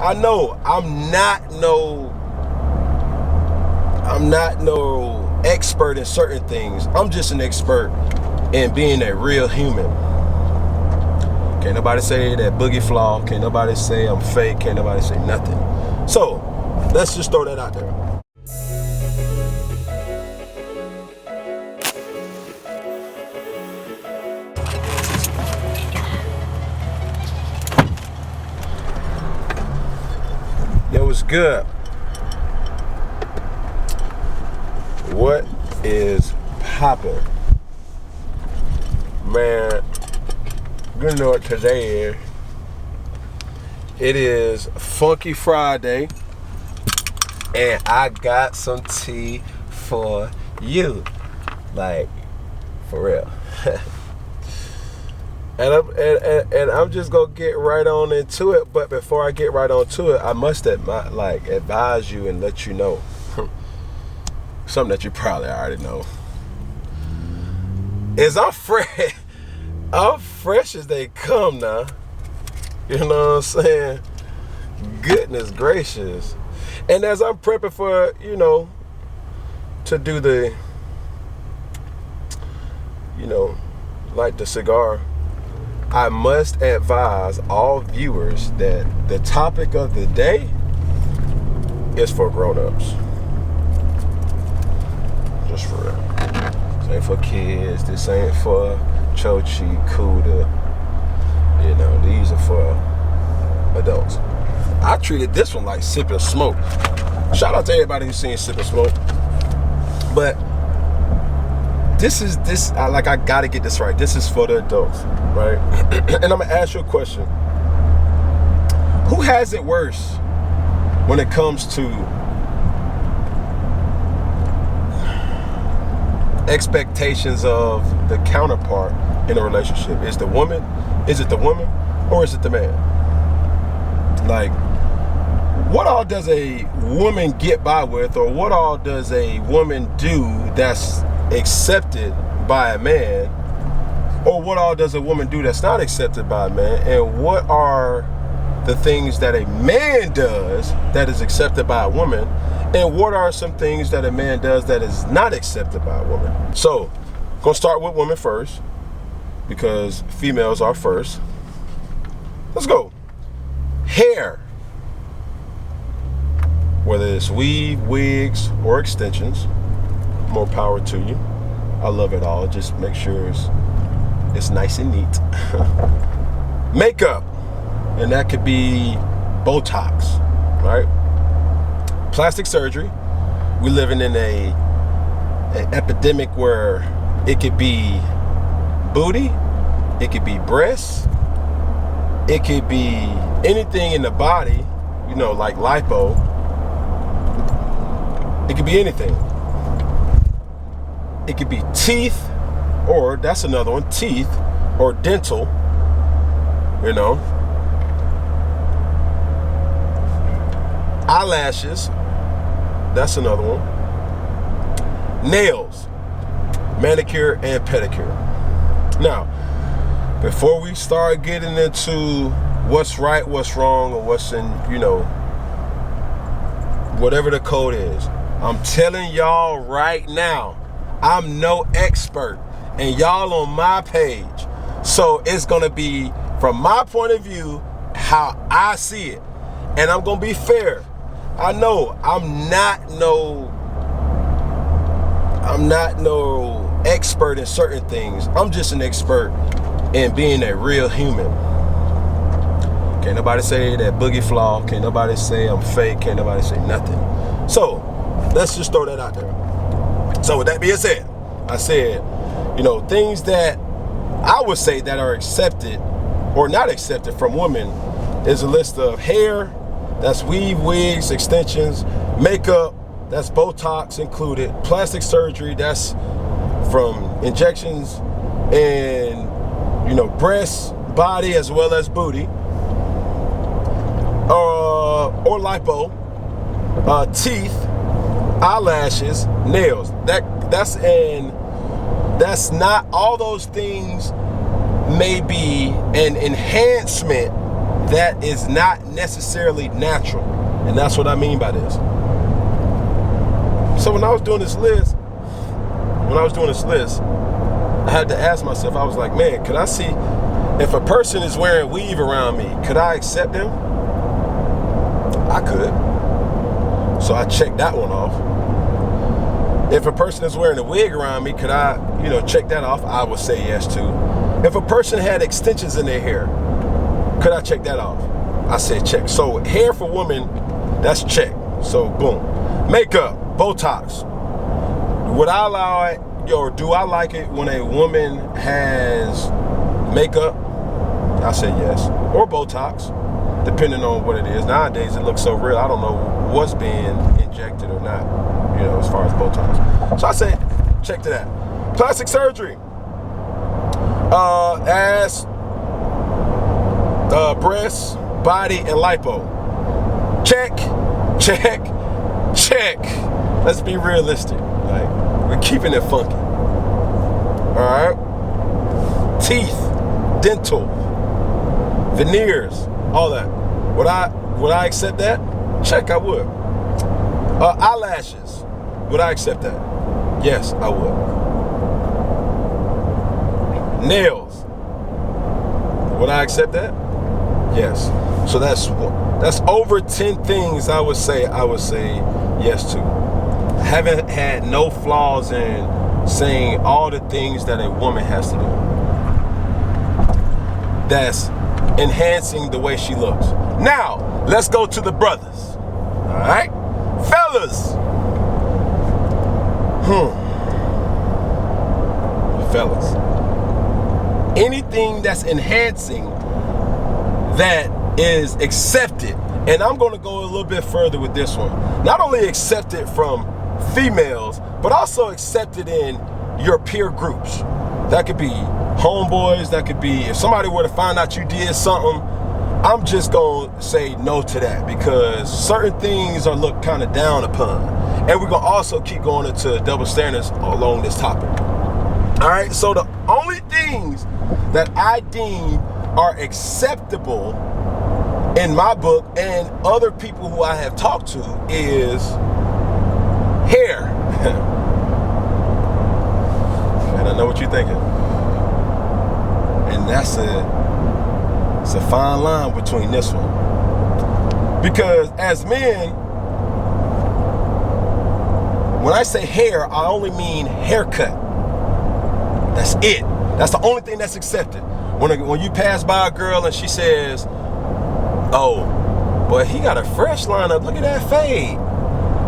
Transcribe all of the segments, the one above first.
I know I'm not no expert in certain things. I'm just an expert in being a real human. Can't nobody say that boogie flaw. Can't nobody say I'm fake. Can't nobody say nothing. So let's just throw that out there. Yo, what's good? What is poppin'? Man, you know what today is. It is Funky Friday, and I got some tea for you. Like, for real. And I'm just gonna get right on into it. But before I get right on to it, I must advise you and let you know something that you probably already know. Is I'm fresh. I'm fresh as they come now. You know what I'm saying? Goodness gracious. And as I'm prepping for, to do the, light the cigar, I must advise all viewers that the topic of the day is for grown-ups. Just for real. This ain't for kids. This ain't for Chochi, Kuda. These are for adults. I treated this one like Sip and Smoke. Shout out to everybody who's seen Sip and Smoke. But I gotta get this right. This is for the adults, right? And I'm gonna ask you a question. Who has it worse when it comes to expectations of the counterpart in a relationship? Is it the woman, or is it the man? Like, what all does a woman get by with, or what all does a woman do that's accepted by a man, or what all does a woman do that's not accepted by a man, and what are the things that a man does that is accepted by a woman, and what are some things that a man does that is not accepted by a woman? So, gonna start with women first, because females are first. Let's go. Hair. Whether it's weave, wigs, or extensions, more power to you. I love it all. Just make sure it's nice and neat. Makeup. And that could be Botox, right? Plastic surgery. We're living in an epidemic where it could be booty, it could be breasts, it could be anything in the body, like lipo. It could be anything. It could be teeth, or that's another one, teeth, or dental, Eyelashes, that's another one. Nails, manicure and pedicure. Now, before we start getting into what's right, what's wrong, or what's in, whatever the code is, I'm telling y'all right now, I'm no expert, and y'all on my page. So it's gonna be from my point of view, how I see it. And I'm gonna be fair. I know I'm not no expert in certain things. I'm just an expert in being a real human. Can't nobody say that boogie flaw. Can't nobody say I'm fake. Can't nobody say nothing. So let's just throw that out there. So with that being said, I said, things that I would say that are accepted or not accepted from women is a list of hair, that's weave, wigs, extensions, makeup, that's Botox included, plastic surgery, that's from injections and, breasts, body, as well as booty, or lipo, teeth, eyelashes, nails. That's not, all those things may be an enhancement that is not necessarily natural. And that's what I mean by this. So when I was doing this list, I had to ask myself, I was like, man, could I see if a person is wearing weave around me, could I accept them? I could. So I checked that one off. If a person is wearing a wig around me, could I, check that off? I would say yes to. If a person had extensions in their hair, could I check that off? I said check. So hair for women, that's check. So boom. Makeup, Botox. Would I allow it, or do I like it when a woman has makeup? I say yes. Or Botox, depending on what it is. Nowadays it looks so real, I don't know what's being injected or not, as far as Botox. So I say check to that. Plastic surgery. Ass, breasts, body, and lipo. Check, check, check. Let's be realistic. Like, we're keeping it funky. Alright? Teeth, dental, veneers, all that. Would I accept that? Check, I would. Eyelashes. Would I accept that? Yes, I would. Nails. Would I accept that? Yes. So that's over 10 things I would say yes to. I haven't had no flaws in saying all the things that a woman has to do that's enhancing the way she looks. Now, let's go to the brothers. All right? Fellas. Fellas. Anything that's enhancing that is accepted, and I'm going to go a little bit further with this one. Not only accepted from females, but also accepted in your peer groups. That could be homeboys, that could be, if somebody were to find out you did something, I'm just going to say no to that, because certain things are looked kind of down upon. And we're going to also keep going into double standards along this topic. All right, so the only things that I deem are acceptable in my book and other people who I have talked to is hair. And I know what you're thinking. And it's a fine line between this one. Because as men, when I say hair, I only mean haircut. That's it. That's the only thing that's accepted. When you pass by a girl and she says, oh, boy, he got a fresh lineup. Look at that fade.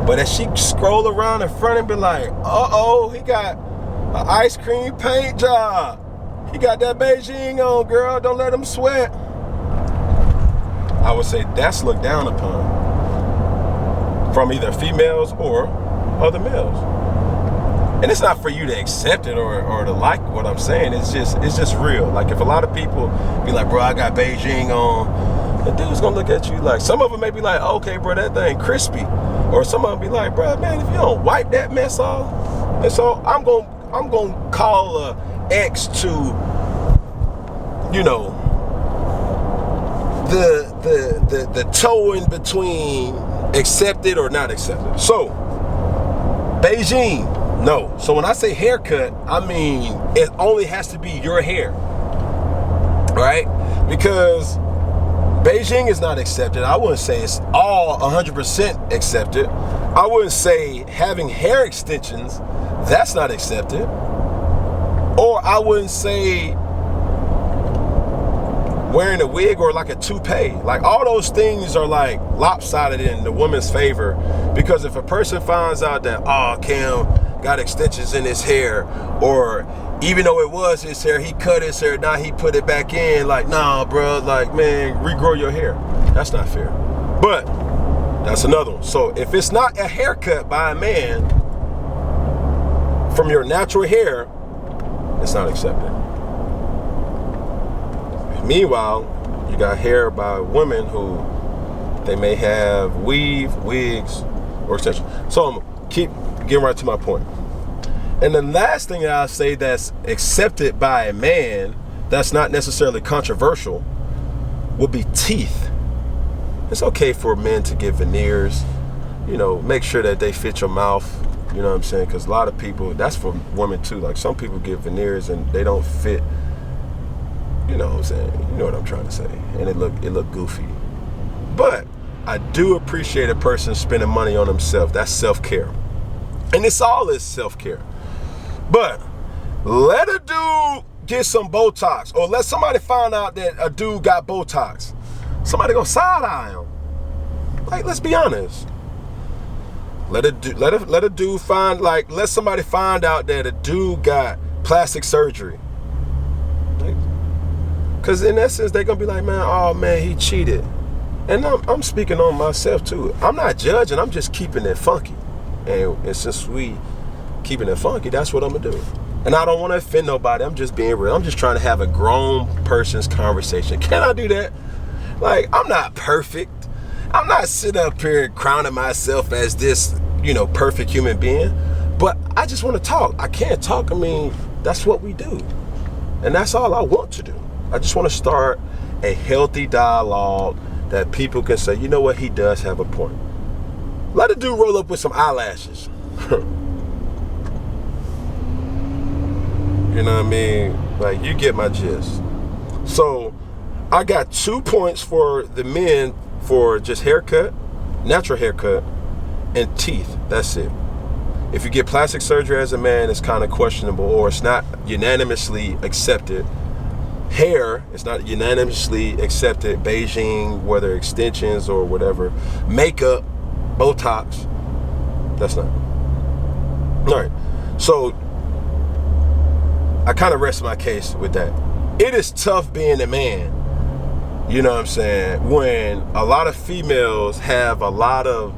But as she scroll around in front and be like, uh-oh, he got an ice cream paint job. He got that Beijing on, girl. Don't let him sweat. I would say that's looked down upon from either females or other males. And it's not for you to accept it or to like what I'm saying. It's just real. Like, if a lot of people be like, bro, I got Beijing on, the dude's gonna look at you like, some of them may be like, okay, bro, that thing crispy. Or some of them be like, bro, man, if you don't wipe that mess off. And so I'm gonna call X to, the toe in between accepted or not accepted. So, Beijing. No. So when I say haircut, I mean it only has to be your hair. Right? Because Beijing is not accepted. I wouldn't say it's all 100% accepted. I wouldn't say having hair extensions, that's not accepted. Or I wouldn't say wearing a wig or like a toupee. Like, all those things are like lopsided in the woman's favor. Because if a person finds out that, oh, Cam got extensions in his hair, or even though it was his hair, he cut his hair, now he put it back in, like, nah, bro, like, man, regrow your hair. That's not fair. But that's another one. So if it's not a haircut by a man from your natural hair, it's not accepted. Meanwhile, you got hair by women who they may have weave, wigs, or extensions. So I'm keep getting right to my point. And the last thing that I say that's accepted by a man, that's not necessarily controversial, would be teeth. It's okay for men to get veneers, make sure that they fit your mouth, you know what I'm saying? Because a lot of people, that's for women too. Like some people get veneers and they don't fit, you know what I'm saying? You know what I'm trying to say. And it look goofy. But I do appreciate a person spending money on themselves. That's self-care. And this all is self-care. But let a dude get some Botox, or let somebody find out that a dude got Botox. Somebody gonna side-eye him. Like, let's be honest. Let somebody find out that a dude got plastic surgery. Because in essence, they're gonna be like, man, oh man, he cheated. And I'm speaking on myself too. I'm not judging, I'm just keeping it funky. And since we keeping it funky, that's what I'm gonna do. And I don't want to offend nobody. I'm just being real. I'm just trying to have a grown person's conversation. Can I do that? Like, I'm not perfect. I'm not sitting up here crowning myself as this, perfect human being. But I just want to talk. I can't talk. I mean, that's what we do. And that's all I want to do. I just want to start a healthy dialogue that people can say, you know what, he does have a point. Let a dude roll up with some eyelashes. You know what I mean? Like, you get my gist. So, I got 2 points for the men for just haircut, natural haircut, and teeth. That's it. If you get plastic surgery as a man, it's kind of questionable, or it's not unanimously accepted. Hair, it's not unanimously accepted. Beijing, whether extensions or whatever. Makeup, Botox, that's not. All right. So, I kind of rest my case with that. It is tough being a man, you know what I'm saying, when a lot of females have a lot of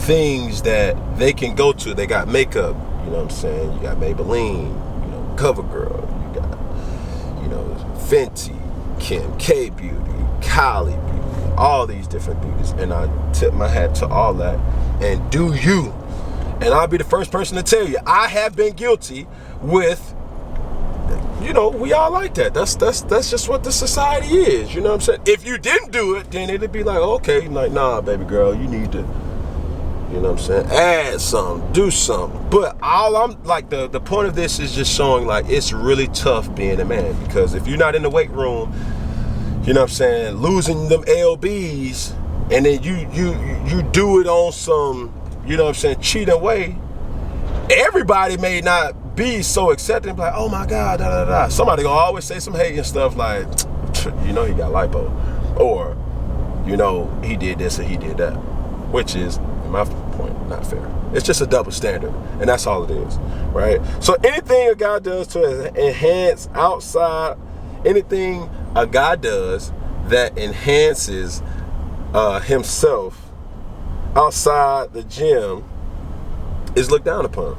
things that they can go to. They got makeup, you know what I'm saying, you got Maybelline, CoverGirl, you got, Fenty, Kim K Beauty, Kylie Beauty, all these different beauties. And I tip my hat to all that. And do you. And I'll be the first person to tell you, I have been guilty with, we all like that. That's just what the society is. You know what I'm saying? If you didn't do it, then it'd be like, okay, like, nah, baby girl, you need to, you know what I'm saying, add something, do something. But all I'm like, the point of this is just showing, like, it's really tough being a man, because if you're not in the weight room, you know what I'm saying, losing them LBs, and then you do it on some, you know what I'm saying, cheating way, everybody may not be so accepting, like, oh my God, da da da. Somebody gonna always say some hating stuff like, he got lipo, or, he did this or he did that, which is, in my point, not fair. It's just a double standard, and that's all it is, right? So anything a guy does to enhance outside, anything a guy does that enhances himself outside the gym is looked down upon.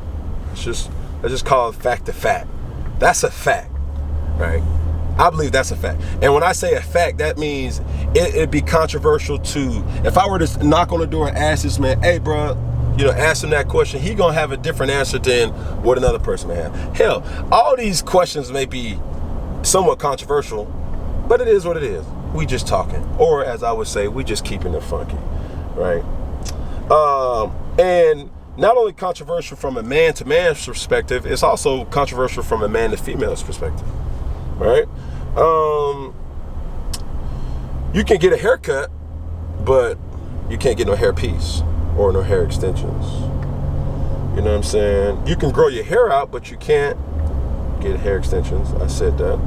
I just call it fact to fact. That's a fact, right? I believe that's a fact. And when I say a fact, that means it'd be controversial to, if I were to knock on the door and ask this man, hey, bro, ask him that question, he gonna have a different answer than what another person may have. Hell, all these questions may be somewhat controversial, but it is what it is. We just talking. Or as I would say, we just keeping it funky, right? And not only controversial from a man to man's perspective, it's also controversial from a man to female's perspective, right? You can get a haircut, but you can't get no hair piece or no hair extensions. You know what I'm saying? You can grow your hair out, but you can't get hair extensions. I said that.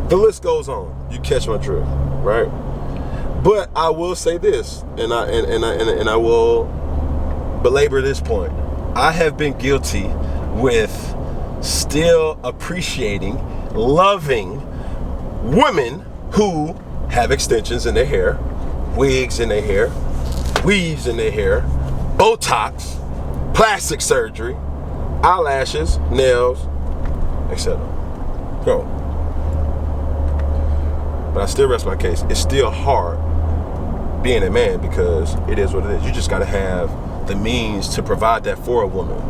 The list goes on. You catch my drift, right? But I will say this, and I will belabor this point. I have been guilty with still appreciating, loving women who have extensions in their hair, wigs in their hair, weaves in their hair, Botox, plastic surgery, eyelashes, nails, etc. So, but I still rest my case. It's still hard being a man, because it is what it is. You just got to have the means to provide that for a woman,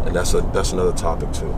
and that's another topic too.